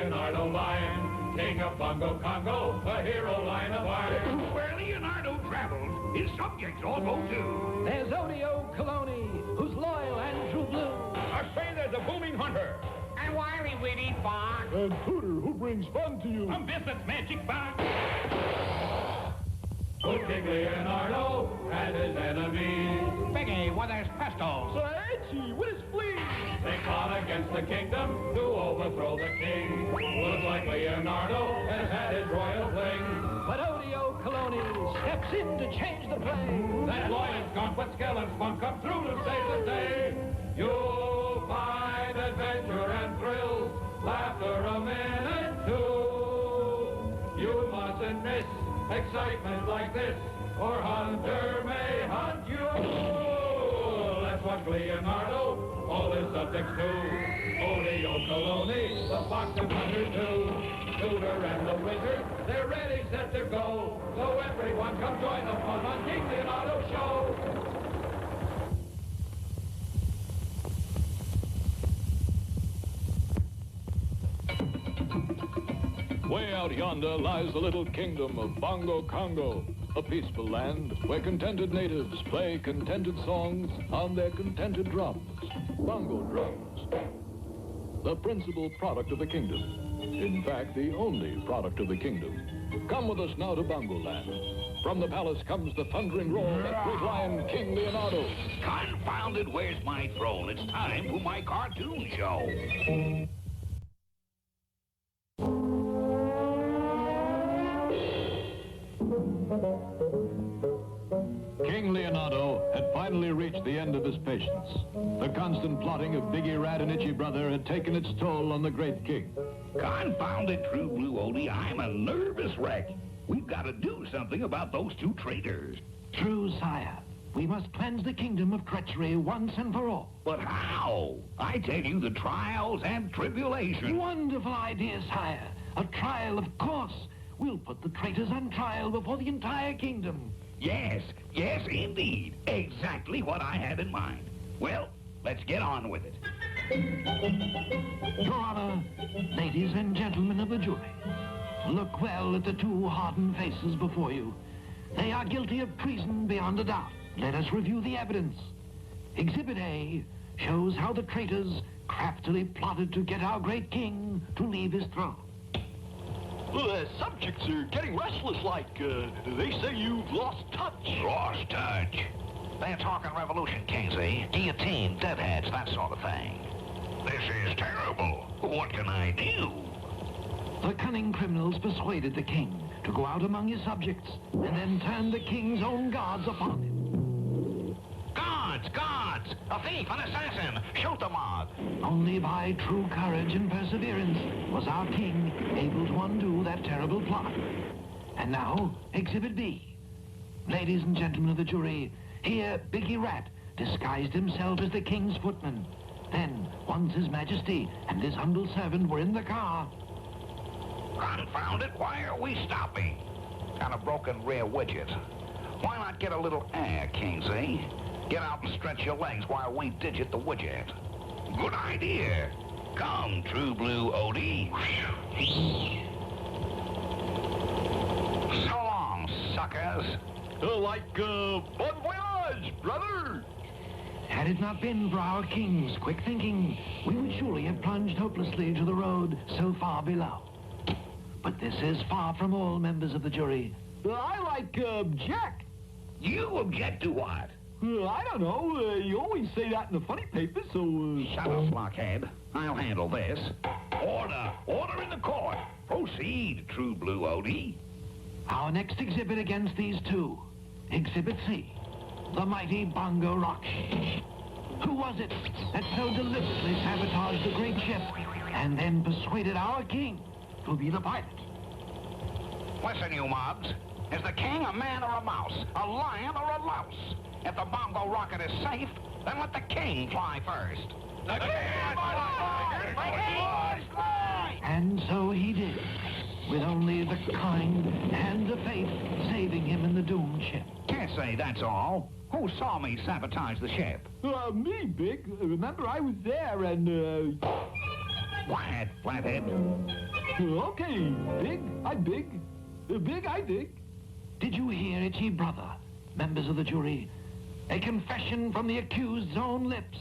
Leonardo Lion, king of Bongo Congo, a hero line of iron. Where Leonardo travels, his subjects all go too. There's Odie who's loyal and true blue. I say there's a booming hunter. And wily witty fox. And Hooter, who brings fun to you. From business magic box. Oh, King Leonardo and his enemies. Becky with his pistols. Edgy with his fleas. They fought against the kingdom to overthrow the king. Looks like Leonardo has had his royal fling. But Odie steps in to change the play. That lion's gone, but Skeleton's fun come through to save the day. You'll find adventure and thrills, laughter a minute too. You mustn't miss excitement like this, or Hunter may hunt you. Let's watch Leonardo, all his subjects too. Odie Okoloni, the fox and hunter too. Tutor and the wizard, they're ready, set to go. So everyone come join the fun on King Leonardo Show. Way out yonder lies the little kingdom of Bongo Congo, a peaceful land where contented natives play contented songs on their contented drums, bongo drums. The principal product of the kingdom. In fact, the only product of the kingdom. Come with us now to Bongo Land. From the palace comes the thundering roar of that great lion, King Leonardo. Confounded, where's my throne? It's time for my cartoon show. King Leonardo had finally reached the end of his patience. The constant plotting of Biggie Rat and Itchy Brother had taken its toll on the great king. Confounded, True Blue Odie, I'm a nervous wreck. We've got to do something about those two traitors. True, sire. We must cleanse the kingdom of treachery once and for all. But how? I tell you, the trials and tribulations. Wonderful idea, sire. A trial, of course. We'll put the traitors on trial before the entire kingdom. Yes, indeed. Exactly what I had in mind. Well, let's get on with it. Your Honor, ladies and gentlemen of the jury, look well at the two hardened faces before you. They are guilty of treason beyond a doubt. Let us review the evidence. Exhibit A shows how the traitors craftily plotted to get our great king to leave his throne. The subjects are getting restless like, they say you've lost touch. Lost touch. They're talking revolution, Kingsley. Guillotine, deadheads, that sort of thing. This is terrible. What can I do? The cunning criminals persuaded the king to go out among his subjects and then turn the king's own guards upon him. Guards! A thief, an assassin! Shoot them all! Only by true courage and perseverance was our king able to undo that terrible plot. And now, Exhibit B. Ladies and gentlemen of the jury, here Biggie Rat disguised himself as the king's footman. Then, once His Majesty and his humble servant were in the car... Confound it, why are we stopping? Got a broken rear widget. Why not get a little air, Kingsley? Get out and stretch your legs while we digit the widget. Good idea. Come, True Blue Odie. So long, suckers. Bon voyage, brother! Had it not been for our king's quick thinking, we would surely have plunged hopelessly to the road so far below. But this is far from all, members of the jury. I object. You object to what? I don't know. You always say that in the funny paper, so... Shut up, blockhead. I'll handle this. Order in the court. Proceed, True Blue Odie. Our next exhibit against these two. Exhibit C. The mighty Bongo Rock. Who was it that so deliberately sabotaged the great ship and then persuaded our king to be the pilot? Listen, you mobs. Is the king a man or a mouse? A lion or a louse? If the Bongo rocket is safe, then let the king fly first. The king fly! And so he did, with only the kind hand of fate saving him in the doomed ship. Can't say that's all. Who saw me sabotage the ship? Me, Big. Remember, I was there and, Quiet, flathead. Okay, big, I big. Big, I big. Did you hear it, ye brother, members of the jury? A confession from the accused's own lips.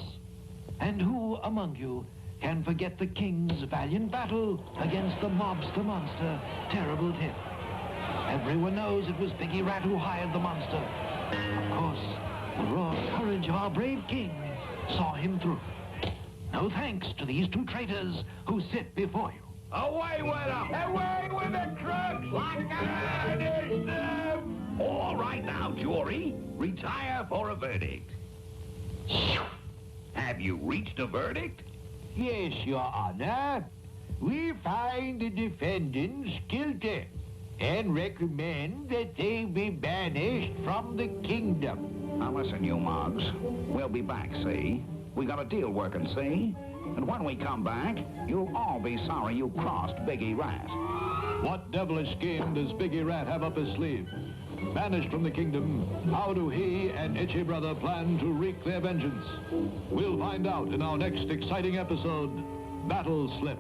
And who among you can forget the king's valiant battle against the mobster monster, Terrible Tim? Everyone knows it was Biggie Rat who hired the monster. Of course, the raw courage of our brave king saw him through. No thanks to these two traitors who sit before you. Away with them! Away with the crooks! Like them! All right now, jury. Retire for a verdict. Have you reached a verdict? Yes, Your Honor. We find the defendants guilty and recommend that they be banished from the kingdom. Now listen, you mugs. We'll be back, see? We got a deal working, see? And when we come back, you'll all be sorry you crossed Biggie Rat. What devilish scheme does Biggie Rat have up his sleeve? Banished from the kingdom, how do he and Itchy Brother plan to wreak their vengeance? We'll find out in our next exciting episode, Battle Slip.